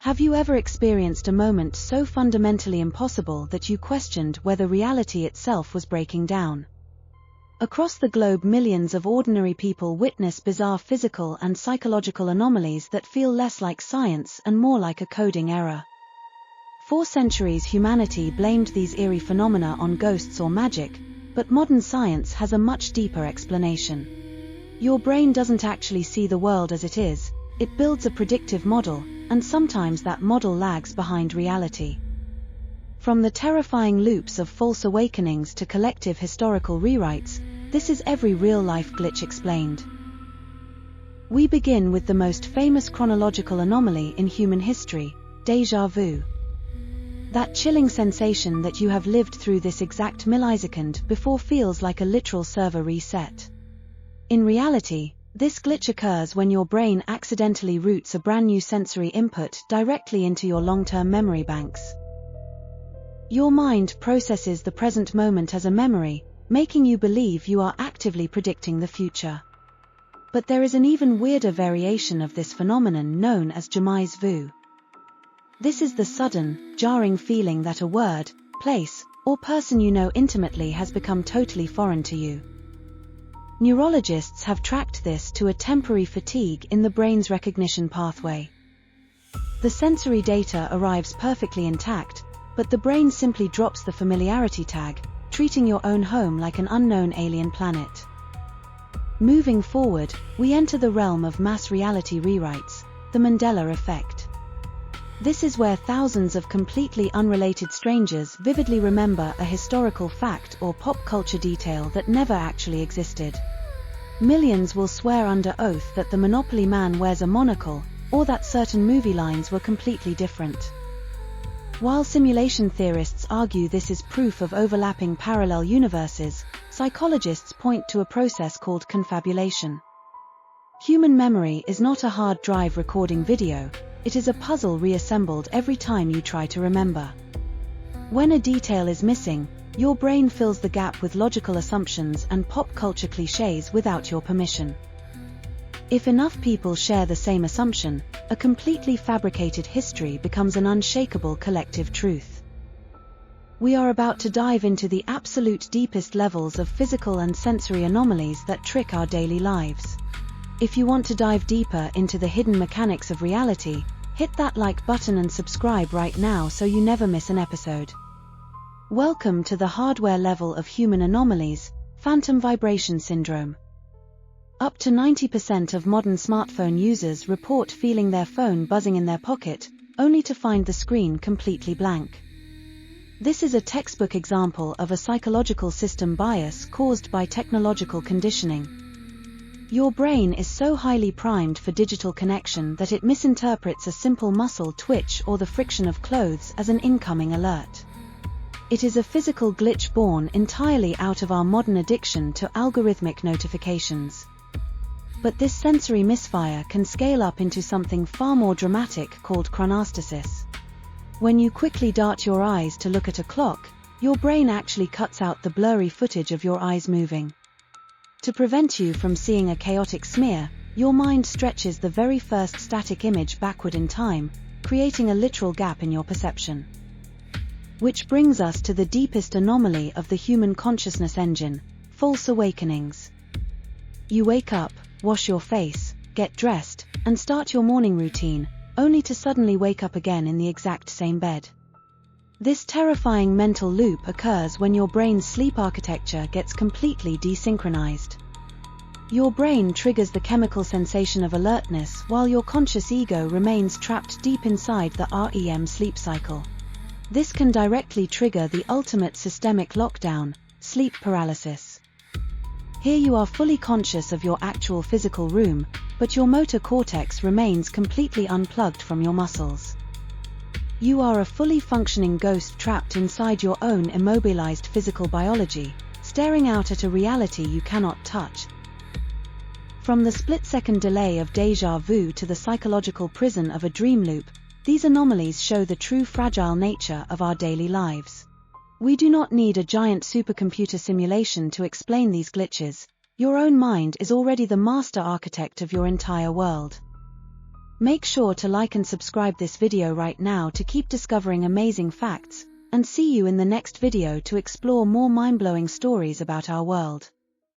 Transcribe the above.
Have you ever experienced a moment so fundamentally impossible that you questioned whether reality itself was breaking down? Across the globe, millions of ordinary people witness bizarre physical and psychological anomalies that feel less like science and more like a coding error. For centuries, humanity blamed these eerie phenomena on ghosts or magic, but modern science has a much deeper explanation. Your brain doesn't actually see the world as it is, it builds a predictive model, and sometimes that model lags behind reality. From the terrifying loops of false awakenings to collective historical rewrites, this is every real-life glitch explained. We begin with the most famous chronological anomaly in human history, déjà vu. That chilling sensation that you have lived through this exact millisecond before feels like a literal server reset. In reality, this glitch occurs when your brain accidentally routes a brand new sensory input directly into your long-term memory banks. Your mind processes the present moment as a memory, making you believe you are actively predicting the future. But there is an even weirder variation of this phenomenon known as jamais vu. This is the sudden, jarring feeling that a word, place, or person you know intimately has become totally foreign to you. Neurologists have tracked this to a temporary fatigue in the brain's recognition pathway. The sensory data arrives perfectly intact, but the brain simply drops the familiarity tag, treating your own home like an unknown alien planet. Moving forward, we enter the realm of mass reality rewrites, the Mandela Effect. This is where thousands of completely unrelated strangers vividly remember a historical fact or pop culture detail that never actually existed. Millions will swear under oath that the Monopoly man wears a monocle, or that certain movie lines were completely different. While simulation theorists argue this is proof of overlapping parallel universes, psychologists point to a process called confabulation. Human memory is not a hard drive recording video, it is a puzzle reassembled every time you try to remember. When a detail is missing, your brain fills the gap with logical assumptions and pop culture clichés without your permission. If enough people share the same assumption, a completely fabricated history becomes an unshakable collective truth. We are about to dive into the absolute deepest levels of physical and sensory anomalies that trick our daily lives. If you want to dive deeper into the hidden mechanics of reality, hit that like button and subscribe right now so you never miss an episode. Welcome to the hardware level of human anomalies, phantom vibration syndrome. Up to 90% of modern smartphone users report feeling their phone buzzing in their pocket, only to find the screen completely blank. This is a textbook example of a psychological system bias caused by technological conditioning. Your brain is so highly primed for digital connection that it misinterprets a simple muscle twitch or the friction of clothes as an incoming alert. It is a physical glitch born entirely out of our modern addiction to algorithmic notifications. But this sensory misfire can scale up into something far more dramatic called chronostasis. When you quickly dart your eyes to look at a clock, your brain actually cuts out the blurry footage of your eyes moving. To prevent you from seeing a chaotic smear, your mind stretches the very first static image backward in time, creating a literal gap in your perception. Which brings us to the deepest anomaly of the human consciousness engine, false awakenings. You wake up, wash your face, get dressed, and start your morning routine, only to suddenly wake up again in the exact same bed. This terrifying mental loop occurs when your brain's sleep architecture gets completely desynchronized. Your brain triggers the chemical sensation of alertness while your conscious ego remains trapped deep inside the REM sleep cycle. This can directly trigger the ultimate systemic lockdown, sleep paralysis. Here you are fully conscious of your actual physical room, but your motor cortex remains completely unplugged from your muscles. You are a fully functioning ghost trapped inside your own immobilized physical biology, staring out at a reality you cannot touch. From the split-second delay of déjà vu to the psychological prison of a dream loop, these anomalies show the true fragile nature of our daily lives. We do not need a giant supercomputer simulation to explain these glitches. Your own mind is already the master architect of your entire world. Make sure to like and subscribe this video right now to keep discovering amazing facts, and see you in the next video to explore more mind-blowing stories about our world.